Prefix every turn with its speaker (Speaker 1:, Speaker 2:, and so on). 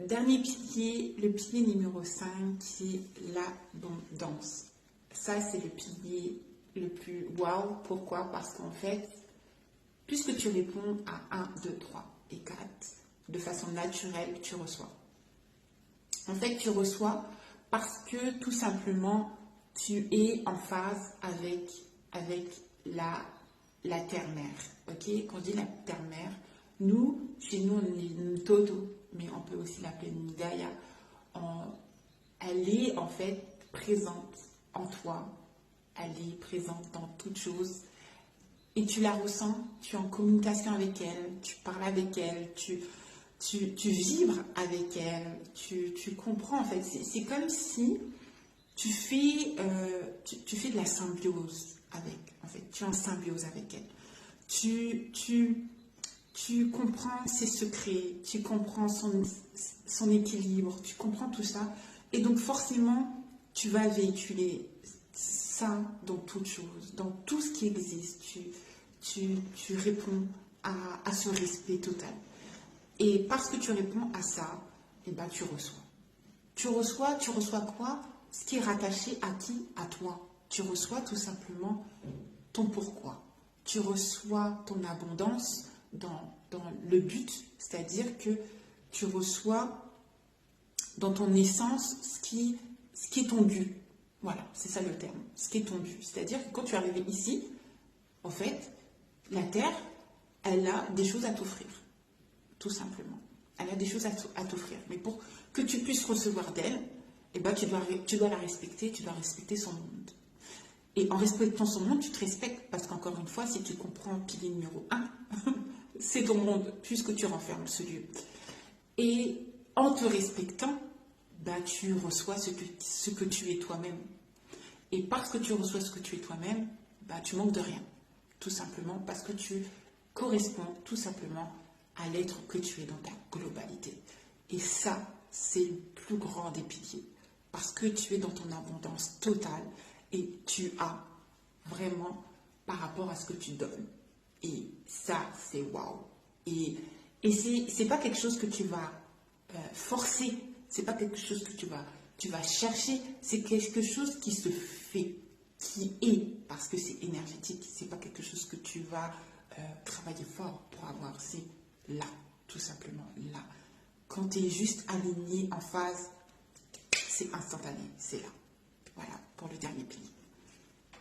Speaker 1: Dernier pilier, le pilier numéro 5, qui est l'abondance. Ça, c'est le pilier le plus wow. Pourquoi? Parce qu'en fait, puisque tu réponds à 1, 2, 3 et 4, de façon naturelle, tu reçois. En fait, tu reçois parce que tout simplement, tu es en phase avec la terre-mère. Ok? Quand on dit la terre-mère, nous, chez nous, on est une Toto, mais on peut aussi l'appeler une Gaïa. Elle est en fait présente en toi, elle est présente dans toutes choses et tu la ressens, tu es en communication avec elle, tu parles avec elle, tu vibres avec elle, tu comprends en fait. C'est comme si tu fais de la symbiose avec, en fait, tu es en symbiose avec elle. Tu comprends ses secrets, tu comprends son équilibre, tu comprends tout ça. Et donc forcément, tu vas véhiculer ça dans toutes choses, dans tout ce qui existe. Tu réponds à ce respect total. Et parce que tu réponds à ça, eh ben, tu reçois. Tu reçois quoi? Ce qui est rattaché à qui? À toi. Tu reçois tout simplement ton pourquoi. Tu reçois ton abondance dans le but, c'est-à-dire que tu reçois dans ton essence ce qui est ton dû. Voilà, c'est ça le terme, ce qui est ton dû. C'est-à-dire que quand tu es arrivé ici, en fait, la Terre, elle a des choses à t'offrir, tout simplement. Elle a des choses à t'offrir. Mais pour que tu puisses recevoir d'elle, eh ben, tu dois la respecter, tu dois respecter son monde. Et en respectant son monde, tu te respectes. Parce qu'encore une fois, si tu comprends pilier numéro 1, c'est ton monde, puisque tu renfermes ce lieu. Et en te respectant, bah, tu reçois ce que tu es toi-même. Et parce que tu reçois ce que tu es toi-même, bah, tu manques de rien. Tout simplement parce que tu corresponds tout simplement à l'être que tu es dans ta globalité. Et ça, c'est le plus grand des piliers. Parce que tu es dans ton abondance totale et tu as vraiment par rapport à ce que tu donnes. Et ça, c'est waouh. Et c'est pas quelque chose que tu vas forcer. C'est pas quelque chose que tu vas chercher. C'est quelque chose qui se fait, qui est, parce que c'est énergétique. C'est pas quelque chose que tu vas travailler fort pour avoir. C'est là, tout simplement là. Quand tu es juste aligné en phase, c'est instantané. C'est là. Voilà, pour le dernier pilier.